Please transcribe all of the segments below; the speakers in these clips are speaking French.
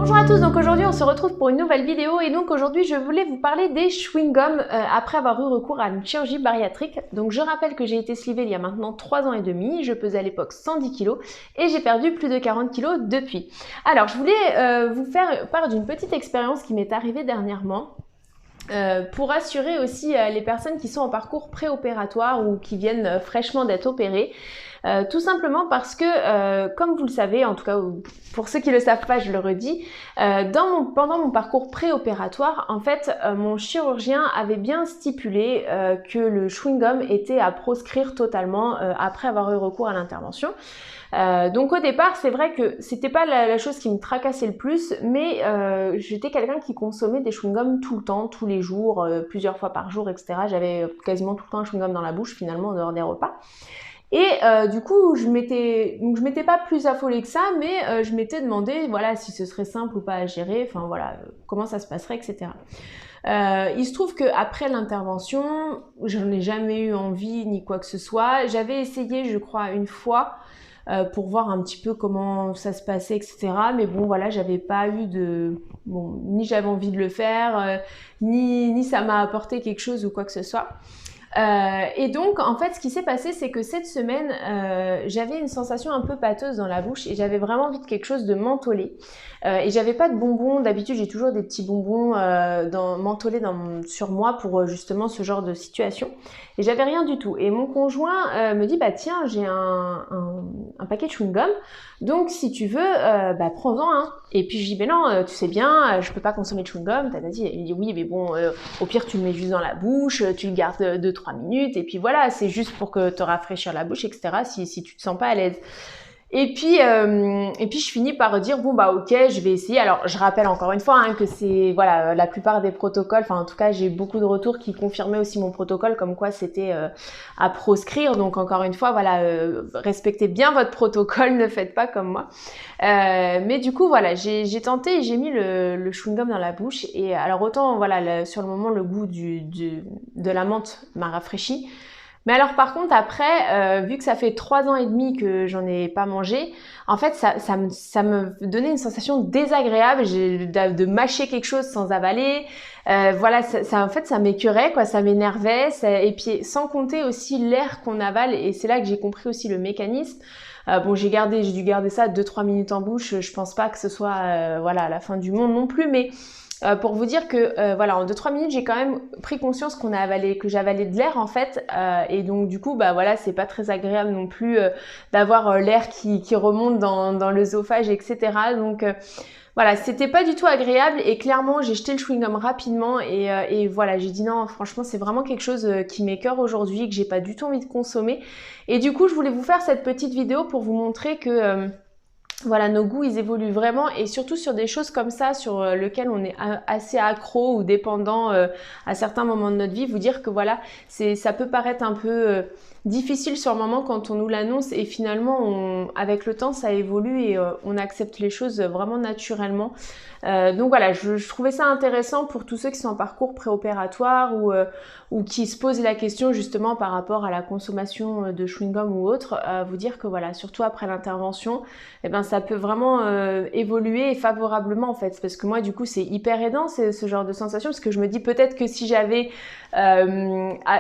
Bonjour à tous, donc aujourd'hui on se retrouve pour une nouvelle vidéo et donc aujourd'hui je voulais vous parler des chewing-gums après avoir eu recours à une chirurgie bariatrique. Donc je rappelle que j'ai été slivée il y a maintenant 3 ans et demi, je pesais à l'époque 110 kg et j'ai perdu plus de 40 kg depuis. Alors je voulais vous faire part d'une petite expérience qui m'est arrivée dernièrement. Pour assurer aussi les personnes qui sont en parcours préopératoire ou qui viennent fraîchement d'être opérées. Tout simplement parce que, comme vous le savez, en tout cas pour ceux qui ne le savent pas, je le redis, pendant mon parcours préopératoire, en fait, mon chirurgien avait bien stipulé que le chewing-gum était à proscrire totalement après avoir eu recours à l'intervention. Donc au départ, c'est vrai que c'était pas la chose qui me tracassait le plus, mais j'étais quelqu'un qui consommait des chewing-gums tout le temps, tous les jours, plusieurs fois par jour, etc. J'avais quasiment tout le temps un chewing-gum dans la bouche finalement en dehors des repas. Et du coup, je m'étais pas plus affolée que ça, mais je m'étais demandé, voilà, si ce serait simple ou pas à gérer, enfin voilà, comment ça se passerait, etc. Il se trouve qu'après l'intervention, j'en ai jamais eu envie ni quoi que ce soit. J'avais essayé, je crois, une fois pour voir un petit peu comment ça se passait, etc. Mais bon, voilà, j'avais pas eu de... Bon, ni j'avais envie de le faire, ni ça m'a apporté quelque chose ou quoi que ce soit. Et donc, en fait, ce qui s'est passé, c'est que cette semaine, j'avais une sensation un peu pâteuse dans la bouche et j'avais vraiment envie de quelque chose de mentholé. Et j'avais pas de bonbons. D'habitude, j'ai toujours des petits bonbons mentholés sur moi pour justement ce genre de situation. Et j'avais rien du tout. Et mon conjoint me dit, bah tiens, j'ai un paquet de chewing-gum. Donc, si tu veux, bah prends-en un. Et puis je dis, ben non, tu sais bien, je peux pas consommer de chewing-gum. Il dit, oui, mais bon, au pire, tu le mets juste dans la bouche, tu le gardes 2-3 minutes, et puis voilà, c'est juste pour que te rafraîchir la bouche, etc. Si tu te sens pas à l'aise. Et puis je finis par dire bon bah ok, je vais essayer. Alors je rappelle encore une fois que c'est voilà la plupart des protocoles, enfin en tout cas j'ai beaucoup de retours qui confirmaient aussi mon protocole comme quoi c'était à proscrire. Donc encore une fois voilà, respectez bien votre protocole, ne faites pas comme moi. Mais du coup voilà, j'ai tenté et j'ai mis le chewing-gum dans la bouche et alors autant voilà sur le moment le goût de la menthe m'a rafraîchi. Mais alors par contre après, vu que ça fait 3 ans et demi que j'en ai pas mangé, en fait ça me donnait une sensation désagréable de mâcher quelque chose sans avaler. Voilà, en fait ça m'écœurait, quoi, ça m'énervait. Et puis sans compter aussi l'air qu'on avale, et c'est là que j'ai compris aussi le mécanisme. Bon, j'ai dû garder ça 2-3 minutes en bouche. Je pense pas que ce soit voilà la fin du monde non plus, mais pour vous dire que voilà, en 2-3 minutes, j'ai quand même pris conscience que j'avalais de l'air en fait, et donc du coup, bah voilà, c'est pas très agréable non plus d'avoir l'air qui remonte dans l'œsophage, etc. Donc voilà, c'était pas du tout agréable et clairement, j'ai jeté le chewing-gum rapidement et voilà, j'ai dit non, franchement, c'est vraiment quelque chose qui m'écœure aujourd'hui, que j'ai pas du tout envie de consommer. Et du coup, je voulais vous faire cette petite vidéo pour vous montrer que voilà, nos goûts, ils évoluent vraiment et surtout sur des choses comme ça sur lesquelles on est assez accro ou dépendant à certains moments de notre vie, vous dire que voilà, ça peut paraître un peu difficile sur le moment quand on nous l'annonce et finalement, avec le temps, ça évolue et on accepte les choses vraiment naturellement. Donc voilà, je trouvais ça intéressant pour tous ceux qui sont en parcours préopératoire ou qui se posent la question justement par rapport à la consommation de chewing-gum ou autre, vous dire que voilà, surtout après l'intervention, eh ben ça peut vraiment évoluer favorablement en fait, parce que moi du coup c'est hyper aidant ce genre de sensation, parce que je me dis peut-être que si j'avais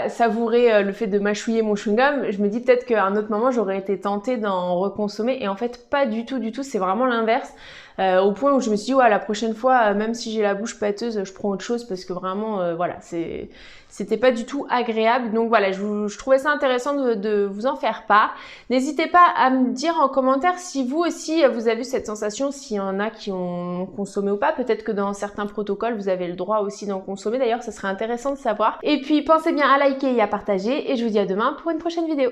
savouré le fait de mâchouiller mon chewing-gum, je me dis peut-être qu'à un autre moment j'aurais été tentée d'en reconsommer, et en fait pas du tout, c'est vraiment l'inverse. Au point où je me suis dit ouais, la prochaine fois, même si j'ai la bouche pâteuse, je prends autre chose parce que vraiment voilà, c'était pas du tout agréable. Donc voilà, je trouvais ça intéressant de vous en faire part. N'hésitez pas à me dire en commentaire si vous aussi vous avez eu cette sensation, s'il y en a qui ont consommé ou pas. Peut-être que dans certains protocoles vous avez le droit aussi d'en consommer, d'ailleurs ça serait intéressant de savoir. Et puis pensez bien à liker et à partager, et je vous dis à demain pour une prochaine vidéo.